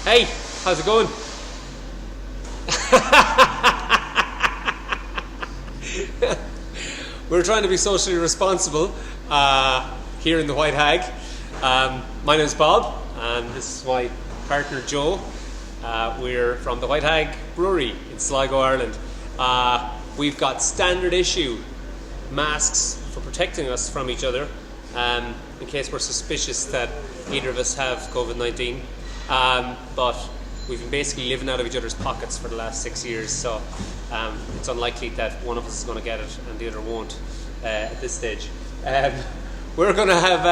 Hey, how's it going? We're trying to be socially responsible here in the White Hag. My name's Bob, and this is my partner Joe. We're from the White Hag brewery in Sligo, Ireland. We've got standard issue masks for protecting us from each other in case we're suspicious that either of us have COVID-19. But we've been basically living out of each other's pockets for the last 6 years, so it's unlikely that one of us is going to get it and the other won't at this stage. We're going to have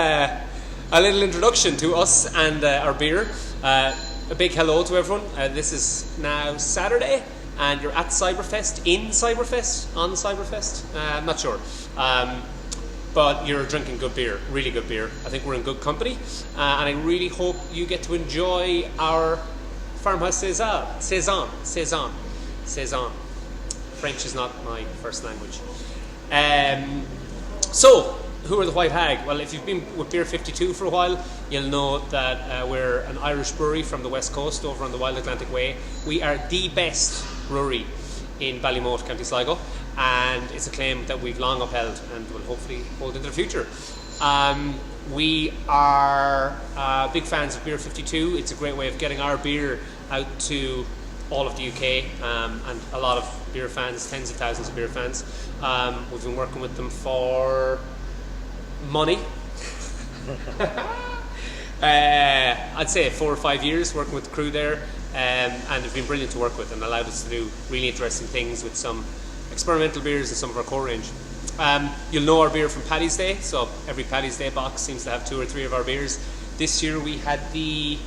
a little introduction to us and our beer. A big hello to everyone. This is now Saturday, and you're at Cyberfest, on Cyberfest. I'm not sure. But you're drinking good beer, really good beer. I think we're in good company, and I really hope you get to enjoy our farmhouse-style Saison. French is not my first language. So, who are the White Hag? Well, if you've been with Beer 52 for a while, you'll know that we're an Irish brewery from the West Coast over on the Wild Atlantic Way. We are the best brewery in Ballymote, County Sligo, and it's a claim that we've long upheld and will hopefully hold into the future. We are big fans of Beer 52. It's a great way of getting our beer out to all of the UK and a lot of beer fans, tens of thousands of beer fans. We've been working with them for money. I'd say 4 or 5 years working with the crew there, and they've been brilliant to work with and allowed us to do really interesting things with some experimental beers and some of our core range. You'll know our beer from Paddy's Day, so every Paddy's Day box seems to have 2 or 3 of our beers. This year we had the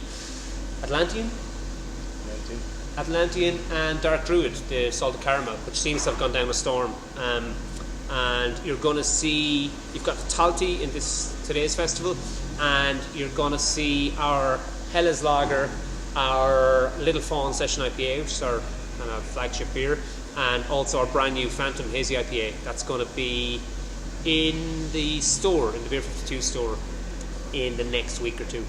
Atlantean and Dark Druid, the salted caramel, which seems to have gone down a storm. And you're going to see, you've got the Talti in today's festival, and you're going to see our Hellas Lager, our Little Fawn Session IPA, which is our kind of flagship beer, and also our brand new Phantom Hazy IPA. That's going to be in the store, in the Beer 52 store, in the next week or 2.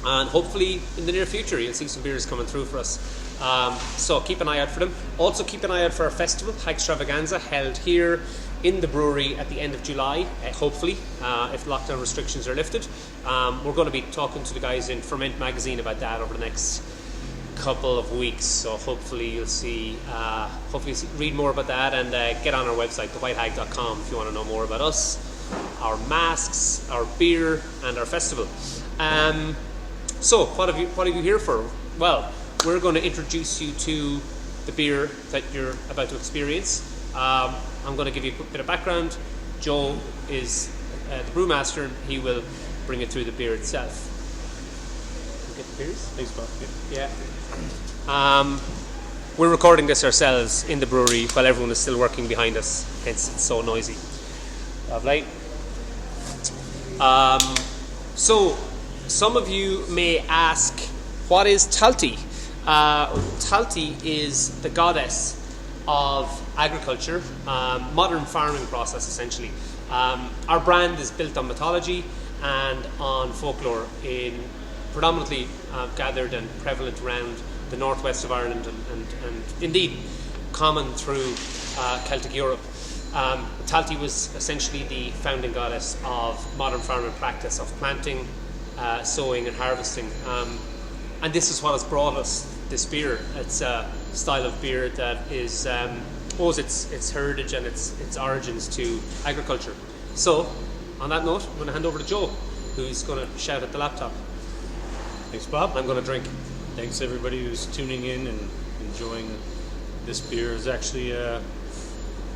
And hopefully in the near future you'll see some beers coming through for us. So keep an eye out for them. Also keep an eye out for our festival, Hagstravaganza, held here in the brewery at the end of July, hopefully, if lockdown restrictions are lifted. We're going to be talking to the guys in Ferment magazine about that over the next couple of weeks, so hopefully you'll see, read more about that, and get on our website, thewhitehag.com, if you want to know more about us, our masks, our beer, and our festival. So what have you here for? Well, we're going to introduce you to the beer that you're about to experience. I'm going to give you a bit of background. Joe is the brewmaster, and he will bring you through the beer itself. You get the beers? Thanks, Bob. Yeah. We're recording this ourselves in the brewery while everyone is still working behind us, hence it's so noisy. Lovely. So, some of you may ask, what is Talti? Talti is the goddess of agriculture, modern farming process essentially. Our brand is built on mythology and on folklore, in predominantly gathered and prevalent around the northwest of Ireland and indeed common through Celtic Europe. Talti was essentially the founding goddess of modern farming practice of planting, sowing and harvesting. And this is what has brought us this beer. It's a style of beer that is owes its heritage and its origins to agriculture. So, on that note, I'm going to hand over to Joe, who's going to shout at the laptop. Thanks, Bob. I'm going to drink. Thanks everybody who's tuning in and enjoying this beer. It's actually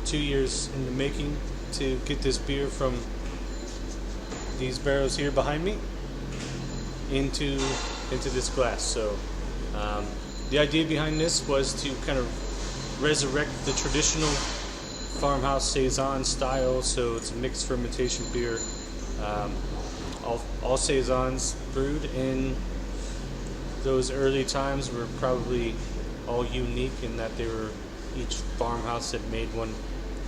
2 years in the making to get this beer from these barrels here behind me into this glass. So the idea behind this was to kind of resurrect the traditional farmhouse Saison style. So it's a mixed fermentation beer. All Saisons brewed in those early times were probably all unique in that they were, each farmhouse that made one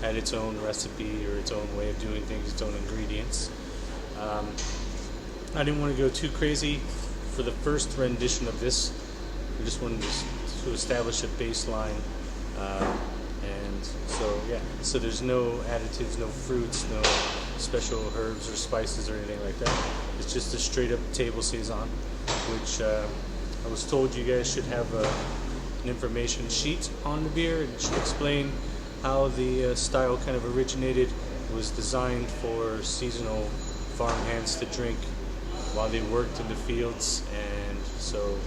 had its own recipe or its own way of doing things, its own ingredients. I didn't want to go too crazy for the first rendition of this We just wanted to establish a baseline, and so there's no additives, no fruits, no special herbs or spices or anything like that. It's just a straight up table saison, which I was told you guys should have an information sheet on the beer. It should explain how the style kind of originated. It was designed for seasonal farmhands to drink while they worked in the fields, and so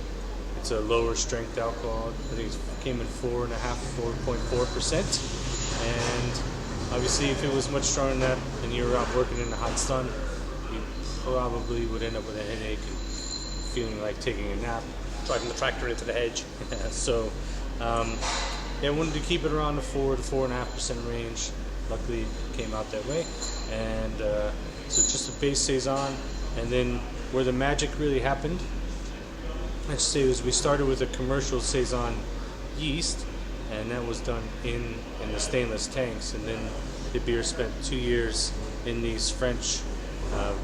it's a lower strength alcohol. I think it came in 4.4%, and obviously if it was much stronger than that and you were out working in the hot sun, you probably would end up with a headache and feeling like taking a nap. Driving the tractor into the hedge. Yeah, so I wanted to keep it around the 4 to 4.5% range. Luckily it came out that way, and so just a base saison. And then where the magic really happened, I'd say, was we started with a commercial saison yeast, and that was done in the stainless tanks, and then the beer spent 2 years in these French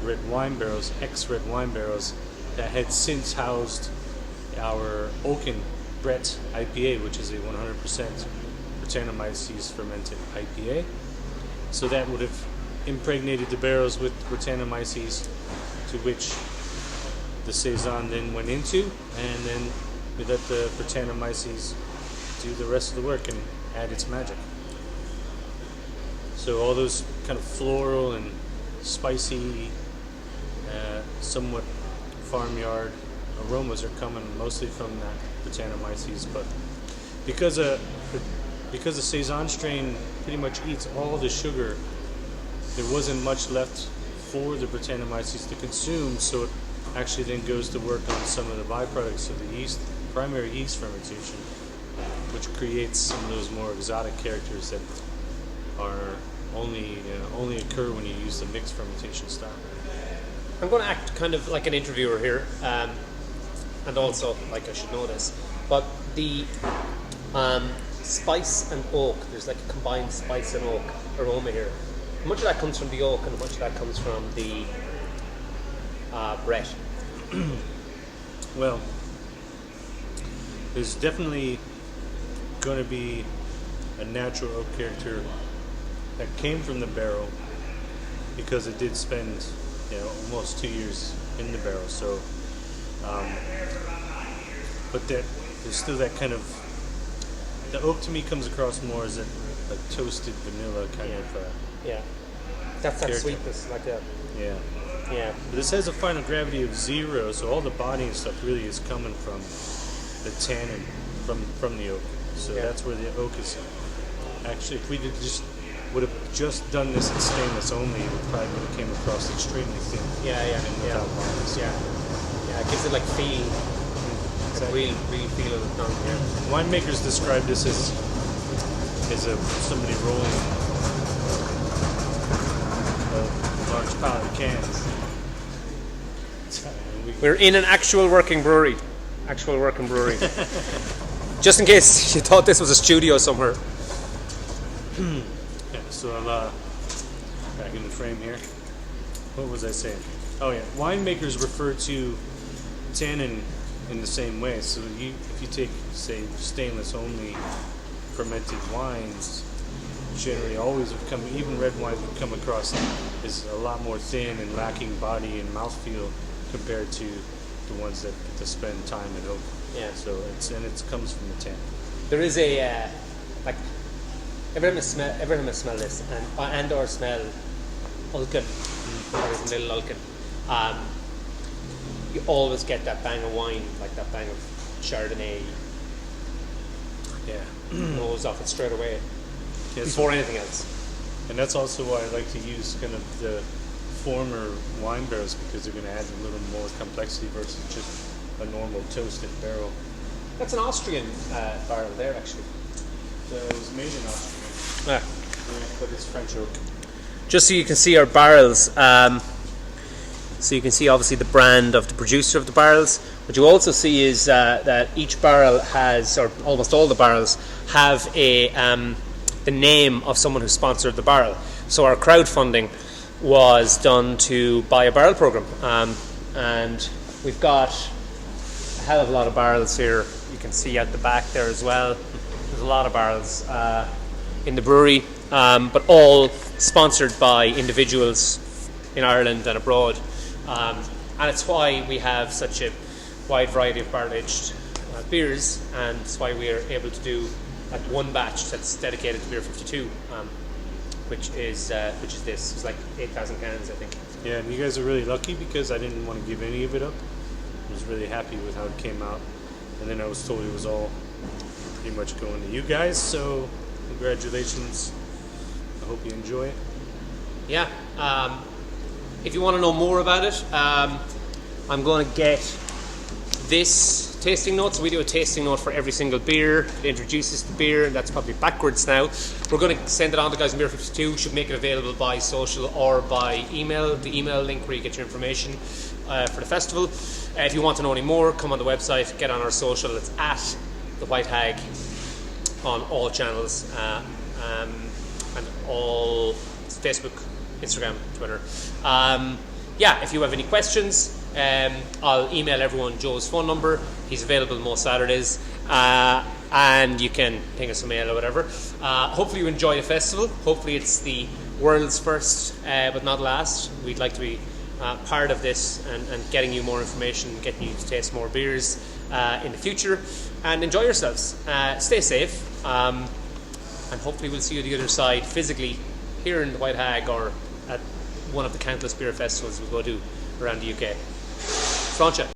red wine barrels, ex-red wine barrels, that had since housed our Oaken Brett IPA, which is a 100% Brettanomyces fermented IPA. So that would have impregnated the barrels with Brettanomyces, to which the saison then went into, and then we let the Brettanomyces do the rest of the work and add its magic. So all those kind of floral and spicy, somewhat farmyard aromas are coming mostly from that Brettanomyces, but because the saison strain pretty much eats all the sugar, there wasn't much left for the Brettanomyces to consume, so it actually then goes to work on some of the byproducts of the yeast, primary yeast fermentation, which creates some of those more exotic characters that are only occur when you use the mixed fermentation style. I'm going to act kind of like an interviewer here, and also like I should know this, but the spice and oak, there's like a combined spice and oak aroma here. How much of that comes from the oak and how much of that comes from the Brett? Well, there's definitely going to be a natural oak character that came from the barrel, because it did spend almost 2 years in the barrel. So, but there's still that kind of, the oak to me comes across more as a toasted vanilla kind of. Yeah, that's that character. sweetness, like that. Yeah. Yeah. But this has a final gravity of 0, so all the body and stuff really is coming from the tannin from the oak. So that's where the oak is. Actually, if we would have just done this in stainless only, it probably would have came across extremely thin. Yeah. It gives it like feel. Exactly. Real feel of the tongue. Yeah. Winemakers describe this as somebody rolling a large pallet of cans. We're in an actual working brewery. Just in case you thought this was a studio somewhere. Yeah, so I'll back in the frame here. What was I saying? Oh yeah, winemakers refer to tannin in the same way. So if you take, say, stainless only fermented wines, generally always would come, even red wines would come across as a lot more thin and lacking body and mouthfeel compared to the ones that get to spend time in oak. Yeah. So it comes from the tannin. There is a like every time I smell this and or smell Ulkin, or even little Ulkin, you always get that bang of wine, like that bang of Chardonnay. Yeah. Nose off it straight away, Yes. before anything else. And that's also why I like to use kind of the former wine barrels, because they're going to add a little more complexity versus just a normal toasted barrel. That's an Austrian barrel there, actually. It was made in Austria, Yeah. but it's French oak. Just so you can see our barrels, so you can see obviously the brand of the producer of the barrels. What you also see is that each barrel has, or almost all the barrels, have the name of someone who sponsored the barrel. So our crowdfunding was done to buy a barrel program, and we've got hell of a lot of barrels here. You can see at the back there as well. There's a lot of barrels in the brewery, but all sponsored by individuals in Ireland and abroad. And it's why we have such a wide variety of barrel-aged beers, and it's why we are able to do one batch that's dedicated to Beer 52, which is this. It's like 8,000 cans, I think. Yeah, and you guys are really lucky because I didn't want to give any of it up. I was really happy with how it came out, and then I was told it was all pretty much going to you guys, so congratulations. I hope you enjoy it. Yeah. If you want to know more about it, I'm going to get this tasting note. So we do a tasting note for every single beer. It introduces the beer, and that's probably backwards now. We're going to send it on to guys in Beer 52. Should make it available by social or by email. The email link where you get your information for the festival. If you want to know any more, come on the website, get on our social. It's at the White Hag on all channels, and all Facebook, Instagram, Twitter. If you have any questions, I'll email everyone Joe's phone number. He's available most Saturdays, and you can ping us a mail or whatever. Hopefully you enjoy the festival. Hopefully it's the world's first, but not last. We'd like to be part of this and getting you more information, getting you to taste more beers in the future, and enjoy yourselves. Stay safe, and hopefully we'll see you the other side physically here in the White Hag or at one of the countless beer festivals we'll go to around the UK. Slán